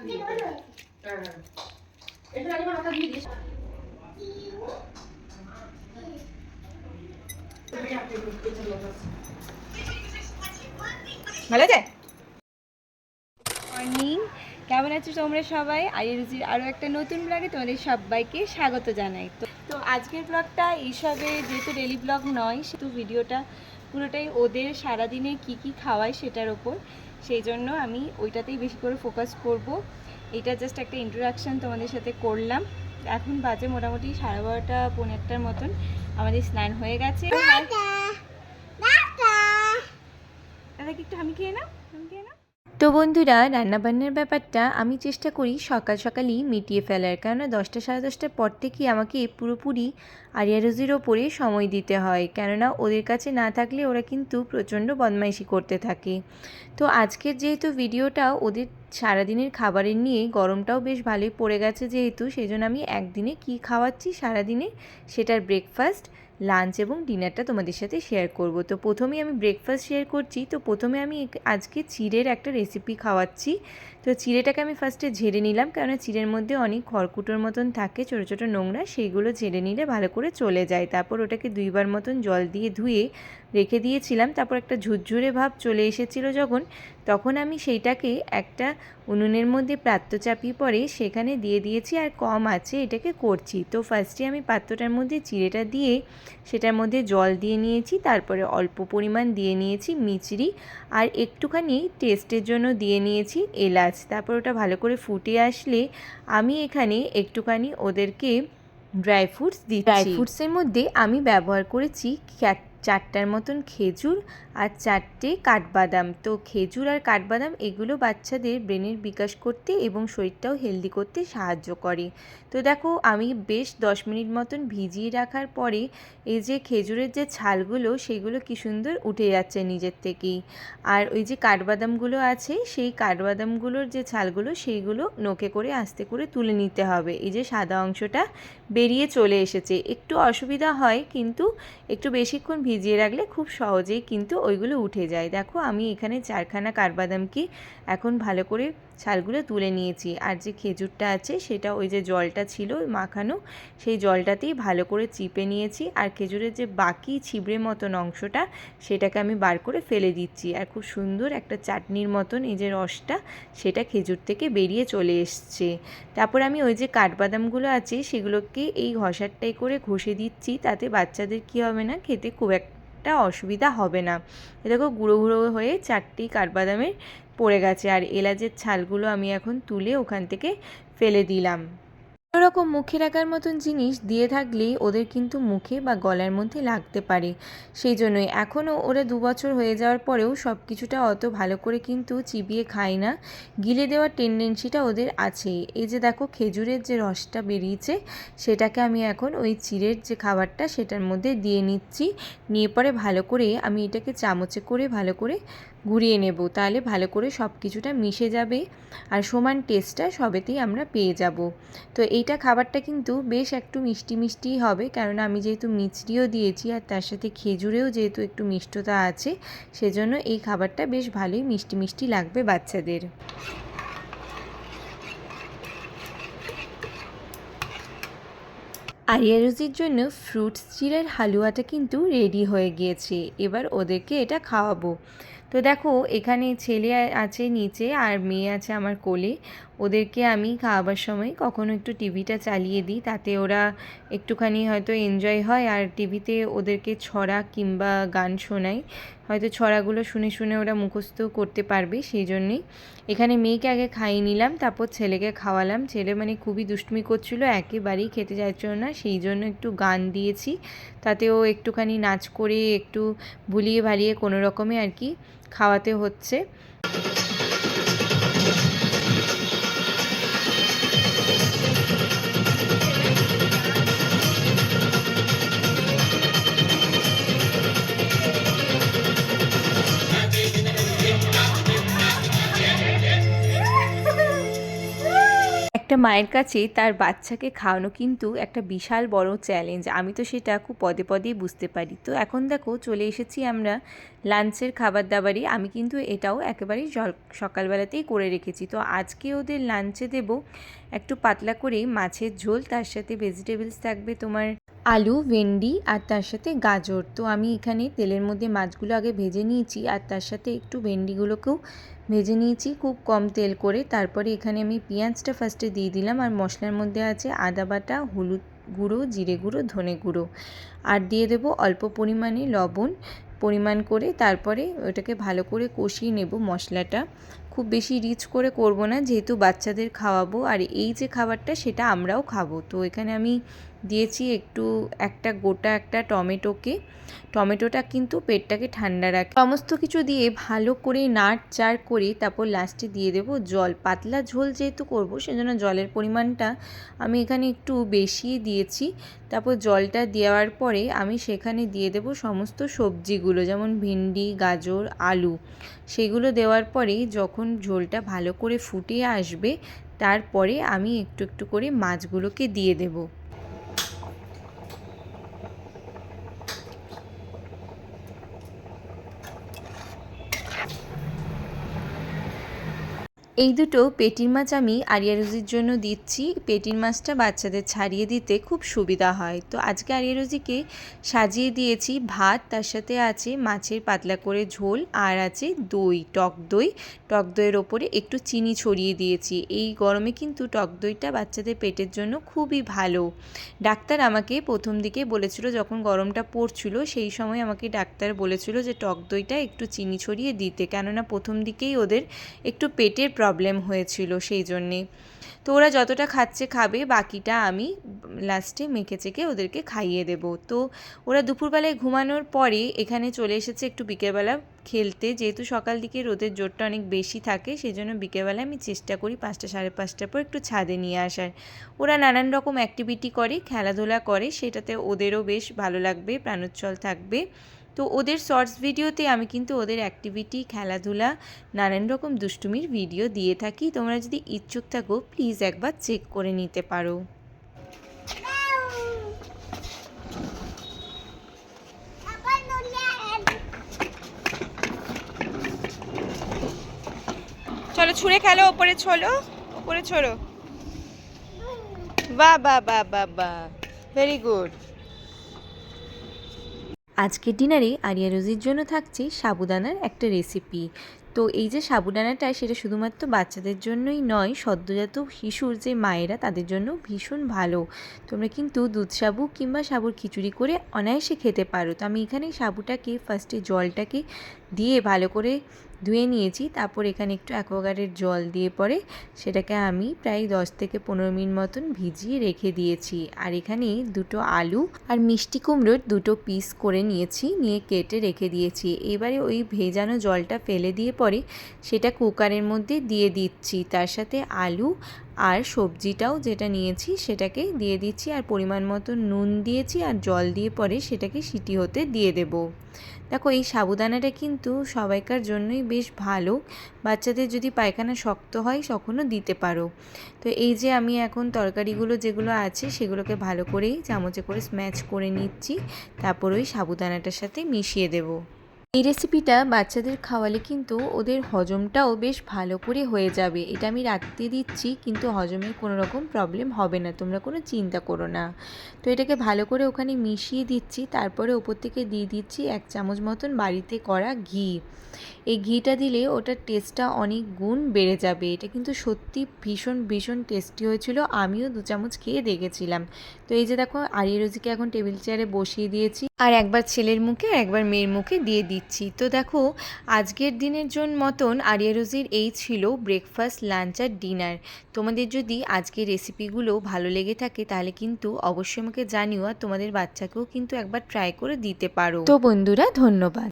ভালো আছে। মর্নিং, কেমন আছো তোমরা সবাই? আরিয়া রুচির আরও একটা নতুন ব্লগে তোমাদের সবাইকে স্বাগত জানাই। তো আজকের ব্লগটা এইসবে যেহেতু ডেলি ব্লগ নয়, সেহেতু ভিডিওটা পুরোটাই ওদের সারাদিনে কি কি খাওয়ায় সেটার ওপর, সেই জন্য আমি ওইটাতেই বেশি করে ফোকাস করব। এটা জাস্ট একটা ইন্ট্রোডাকশান তোমাদের সাথে করলাম। এখন বাজে মোটামুটি 12:30 পৌনে 1টার মতন। আমাদের স্নান হয়ে গেছে। দাদা কি একটু আমি খেয়ে নাও। তো বন্ধুরা, রান্নাবান্নার ব্যাপারটা আমি চেষ্টা করি সকাল সকালই মিটিয়ে ফেলার, কেননা 10টা সাড়ে 10টার পর থেকে আমাকে পুরোপুরি আরিয়া রোজির ওপরে সময় দিতে হয়, কেননা ওদের কাছে না থাকলে ওরা কিন্তু প্রচণ্ড বদমাইশি করতে থাকে। তো আজকের যেহেতু ভিডিওটা ওদের সারাদিনের খাবারের নিয়ে, গরমটাও বেশ ভালোই পড়ে গেছে যেহেতু, সেই জন্য আমি একদিনে কি খাওয়াচ্ছি সারাদিনে সেটার ব্রেকফাস্ট, লাঞ্চ এবং ডিনারটা তোমাদের সাথে শেয়ার করব। তো প্রথমেই আমি ব্রেকফাস্ট শেয়ার করছি। তো প্রথমে আমি আজকে চিড়ের একটা রেসিপি খাওয়াচ্ছি। তো চিড়েটাকে আমি ফার্স্টে ঝেড়ে নিলাম, কারণ চিড়ের মধ্যে অনেক খড়কুটোর মতন থাকে, ছোটো ছোটো নোংরা, সেইগুলো ঝেড়ে নিলে ভালো করে চলে যায়। তারপর ওটাকে 2বার মতন জল দিয়ে ধুয়ে রেখে দিয়েছিলাম। তারপর একটা ঝুরঝুরে ভাব চলে এসেছিলো যখন, তখন আমি সেইটাকে একটা উনুনের মধ্যে পাত্র চাপিয়ে পরে সেখানে দিয়ে দিয়েছি, আর কম আছে এটাকে করছি। তো ফার্স্টে আমি পাত্রটার মধ্যে চিড়েটা দিয়ে সেটার মধ্যে জল দিয়ে নিয়েছি, তারপরে অল্প পরিমাণ দিয়ে নিয়েছি মিচড়ি, আর একটুখানি টেস্টের জন্য দিয়ে নিয়েছি এলাচ। তারপর ওটা ভালো করে ফুটে আসলে আমি এখানে একটুখানি ওদেরকে ড্রাই ফ্রুটস দিচ্ছি। ড্রাই ফ্রুটসের মধ্যে আমি ব্যবহার করেছি 4টার মতন খেজুর আর 4টে কাঠবাদাম। তো খেজুর আর কাঠবাদাম এগুলো বাচ্চাদের ব্রেনের বিকাশ করতে এবং শরীরটাও হেলদি করতে সাহায্য করে। তো দেখো, আমি বেশ 10 মিনিট মতন ভিজিয়ে রাখার পরে এই যে খেজুরের যে ছালগুলো সেগুলো কি সুন্দর উঠে যাচ্ছে নিজের থেকেই। আর ওই যে কাঠবাদামগুলো আছে, সেই কাঠবাদামগুলোর যে ছালগুলো সেইগুলো নোকে করে আস্তে করে তুলে নিতে হবে। এই যে সাদা অংশটা বেরিয়ে চলে এসেছে, একটু অসুবিধা হয়, কিন্তু একটু বেশিক্ষণ ভিজিয়ে রাখলে খুব সহজেই কিন্তু ওইগুলো উঠে যায়। দেখো, আমি এখানে 4খানা কাঠবাদামকে এখন ভালো করে ছালগুলো তুলে নিয়েছি। আর যে খেজুরটা আছে সেটা ওই যে জলটা ছিল মাখানো, সেই জলটাতেই ভালো করে চিপে নিয়েছি। আর খেজুরের যে বাকি ছিবড়ে মতন অংশটা সেটাকে আমি বার করে ফেলে দিচ্ছি। আর খুব সুন্দর একটা চাটনির মতন এই যে রসটা, সেটা খেজুর থেকে বেরিয়ে চলে এসছে। তারপর আমি ওই যে কাঠবাদামগুলো আছে সেগুলোকে এই ঘষারটাই করে ঘষে দিচ্ছি, তাতে বাচ্চাদের কী হবে না, খেতে খুব একটা অসুবিধা হবে না। দেখো, গুঁড়ো গুঁড়ো হয়ে 4টি কাঠবাদামের পড়ে গেছে। আর এলাচের ছালগুলো আমি এখন তুলে ওখান থেকে ফেলে দিলাম। রকম মুখে রাখার মতন জিনিস দিয়ে থাকলে ওদের কিন্তু মুখে বা গলার মধ্যে লাগতে পারে, সেই জন্যই এখনও ওরা 2 বছর হয়ে যাওয়ার পরেও সব কিছুটা অত ভালো করে কিন্তু চিবিয়ে খায় না, গিলে দেওয়ার টেন্ডেন্সিটা ওদের আছে। এই যে দেখো, খেজুরের যে রসটা বেরিয়েছে সেটাকে আমি এখন ওই চিড়ের যে খাবারটা সেটার মধ্যে দিয়ে নিচ্ছি। নিয়ে পরে ভালো করে আমি এটাকে চামচে করে ভালো করে ঘুরিয়ে নেব, তাহলে ভালো করে সব কিছুটা মিশে যাবে আর সমান টেস্টটা সবেতেই আমরা পেয়ে যাব। তো এইটা খাবারটা কিন্তু বেশ একটু মিষ্টি মিষ্টিই হবে, কেননা আমি যেহেতু মিচড়িও দিয়েছি আর তার সাথে খেজুরেও যেহেতু একটু মিষ্টতা আছে, সেজন্য এই খাবারটা বেশ ভালোই মিষ্টি মিষ্টি লাগবে বাচ্চাদের। আরিয়া রোজির জন্য ফ্রুটস চিড়ের হালুয়াটা কিন্তু রেডি হয়ে গিয়েছে, এবার ওদেরকে এটা খাওয়াবো। তো দেখো, এখানে ছেলে আছে নিচে আর মেয়ে আছে আমার কোলে। ওদেরকে আমি খাওয়াবার সময় কখনো একটু টিভিটা চালিয়ে দিই, তাতে ওরা একটুখানি হয়তো এনজয় হয়। আর টিভিতে ওদেরকে ছড়া কিংবা গান শোনাই, হয়তো ছড়াগুলো শুনে শুনে ওরা মুখস্থ করতে পারবে, সেই জন্যেই। এখানে মেয়েকে আগে খাইয়ে নিলাম, তারপর ছেলেকে খাওয়ালাম। ছেলে মানে খুবই দুষ্টুমি করছিল, একেবারেই খেতে চাইছিল না, সেই জন্য একটু গান দিয়েছি, তাতে ও একটুখানি নাচ করে একটু ভুলিয়ে ভালিয়ে কোনো রকমে আর কি খাওয়াতে হচ্ছে। একটা মায়ের কাছে তার বাচ্চাকে খাওয়ানো কিন্তু একটা বিশাল বড় চ্যালেঞ্জ। আমি তো সেটা খুব পদে পদেই বুঝতে পারি। তো এখন দেখো চলে এসেছি আমরা লাঞ্চের খাবার দাবারে। আমি কিন্তু এটাও একেবারেই সকালবেলাতেই করে রেখেছি। তো আজকে ওদের লাঞ্চে দেব একটু পাতলা করে মাছের ঝোল, তার সাথে ভেজিটেবলস থাকবে তোমার আলু, ভেন্ডি আর তার সাথে গাজর। তো আমি এখানে তেলের মধ্যে মাছগুলো আগে ভেজে নিয়েছি আর তার সাথে একটু ভেন্ডিগুলোকেও ভেজে নিয়েছি খুব কম তেল করে। তারপরে এখানে আমি পেঁয়াজটা ফার্স্টে দিয়ে দিলাম আর মশলার মধ্যে আছে আদা বাটা, হলুদ গুঁড়ো, জিরে গুঁড়ো, ধনে গুঁড়ো আর দিয়ে দেবো অল্প পরিমাণে লবণ পরিমাণ করে। তারপরে ওটাকে ভালো করে কষিয়ে নেব মশলাটা। খুব বেশি রিচ করে করব না, যেহেতু বাচ্চাদের খাওয়াবো আর এই যে খাবারটা সেটা আমরাও খাবো। তো এখানে আমি দিয়েছি একটা টমেটোটা কিন্তু পেটটাকে ঠান্ডা রাখে। সমস্ত কিছু দিয়ে ভালো করে নাড় করে তারপর লাস্টে দিয়ে দেবো জল। পাতলা ঝোল যেহেতু করবো সেজন্য জলের পরিমাণটা আমি এখানে একটু বেশি দিয়েছি। তারপর জলটা দেওয়ার পরে আমি সেখানে দিয়ে দেবো সমস্ত সবজিগুলো, যেমন ভেন্ডি, গাজর, আলু। সেগুলো দেওয়ার পরে যখন ঝোলটা ভালো করে ফুটে আসবে তারপরে আমি একটু একটু করে মাছগুলোকে দিয়ে দেবো। এই দুটো পেটির মাছ আমি আরিয়া রোজির জন্য দিচ্ছি। পেটির মাছটা বাচ্চাদের ছাড়িয়ে দিতে খুব সুবিধা হয়। তো আজকে আরিয়া রোজিকে সাজিয়ে দিয়েছি ভাত, তার সাথে আছে মাছের পাতলা করে ঝোল আর আছে দই, টক দইয়ের ওপরে একটু চিনি ছড়িয়ে দিয়েছি। এই গরমে কিন্তু টক দইটা বাচ্চাদের পেটের জন্য খুবই ভালো। ডাক্তার আমাকে প্রথম দিকে বলেছিল, যখন গরমটা পড়ছিল সেই সময় আমাকে ডাক্তার বলেছিল যে টক দইটা একটু চিনি ছড়িয়ে দিতে, কেননা প্রথম দিকেই ওদের একটু পেটের প্রবলেম হয়েছিল সেই জন্যে। তো ওরা যতটা খাচ্ছে খাবে, বাকিটা আমি লাস্টে মেখে চেখে ওদেরকে খাইয়ে দেব। তো ওরা দুপুরবেলায় ঘুমানোর পরে এখানে চলে এসেছে একটু বিকেলবেলা খেলতে। যেহেতু সকাল দিকে রোদের জোরটা অনেক বেশি থাকে সেই জন্য বিকেলবেলায় আমি চেষ্টা করি 5টা সাড়ে 5টার পর একটু ছাদে নিয়ে আসার। ওরা নানান রকম অ্যাক্টিভিটি করে, খেলাধুলা করে, সেটাতে ওদেরও বেশ ভালো লাগবে, প্রাণোচ্ছল থাকবে। তো ওদের শর্টস ভিডিওতে আমি কিন্তু ওদের অ্যাক্টিভিটি, খেলাধুলা, নানান রকম দুষ্টুমির ভিডিও দিয়ে থাকি। তোমরা যদি ইচ্ছুক থাকো প্লিজ একবার চেক করে নিতে পারো। চলো ছুঁড়ে খেলো, ওপরে ছোড়ো। বাহ বাহ বাহ বাহ বাহ, ভেরি গুড। আজকের ডিনারে আরিয়া রোজির জন্য থাকছে সাবুদানার একটা রেসিপি। তো এই যে সাবুদানাটা সেটা শুধুমাত্র বাচ্চাদের জন্যই নয়, সদ্যজাত শিশুর যে মায়েরা তাদের জন্য ভীষণ ভালো। তোমরা কিন্তু দুধ সাবু কিংবা সাবুর খিচুড়ি করে অনায়াসে খেতে পারো। তো আমি এখানে সাবুটাকে ফার্স্টে জলটাকে দিয়ে ভালো করে ধুয়ে নিয়েছি। তারপর এখানে একটু অ্যাকোয়াগার্ডের জল দিয়ে পরে সেটাকে আমি প্রায় 10 থেকে 15 মিনিট মতন ভিজিয়ে রেখে দিয়েছি। আর এখানে দুটো আলু আর মিষ্টি কুমড়োর দুটো পিস করে নিয়ে কেটে রেখে দিয়েছি। এবারে ওই ভেজানো জলটা ফেলে দিয়ে পরে সেটা কুকারের মধ্যে দিয়ে দিচ্ছি। তার সাথে আলু আর সবজিটাও যেটা নিয়েছি সেটাকে দিয়ে দিচ্ছি আর পরিমাণ মতো নুন দিয়েছি আর জল দিয়ে পরে সেটাকে সিটি হতে দিয়ে দেব। দেখো এই সাবুদানাটা কিন্তু সবাইকার জন্যই বেশ ভালো। বাচ্চাদের যদি পায়খানা শক্ত হয় তখনও দিতে পারো। তো এই যে আমি এখন তরকারিগুলো যেগুলো আছে সেগুলোকে ভালো করেই চামচে করে স্ম্যাশ করে নিচ্ছি, তারপর ওই সাবুদানাটার সাথে মিশিয়ে দেবো। এই রেসিপিটা বাচ্চাদের খাওয়ালে কিন্তু ওদের হজমটাও বেশ ভালো করে হয়ে যাবে। এটা আমি রাত্রে দিচ্ছি কিন্তু হজমের কোনো রকম প্রবলেম হবে না, তোমরা কোনো চিন্তা করো না। তো এটাকে ভালো করে ওখানে মিশিয়ে দিচ্ছি। তারপরে ওপর থেকে দিয়ে দিচ্ছি 1 চামচ মতন বাড়িতে করা ঘি। এই ঘিটা দিলে ওটার টেস্টটা অনেক গুণ বেড়ে যাবে। এটা কিন্তু সত্যি ভীষণ ভীষণ টেস্টি হয়েছিল, আমিও 2 চামচ খেয়ে দেখেছিলাম। তো এই যে দেখো আরিয়া রোজিকে এখন টেবিল চেয়ারে বসিয়ে দিয়েছি আর একবার ছেলের মুখে আর একবার মেয়ের মুখে দিয়ে দিচ্ছি। তো দেখো আজকের দিনের মতন আরিয়া রোজির এই ছিল ব্রেকফাস্ট, লাঞ্চ আর ডিনার। তোমাদের যদি আজকের রেসিপিগুলো ভালো লেগে থাকে তাহলে কিন্তু অবশ্যই আমাকে জানিও, আর তোমাদের বাচ্চাকেও কিন্তু একবার ট্রাই করে দিতে পারো। তো বন্ধুরা ধন্যবাদ।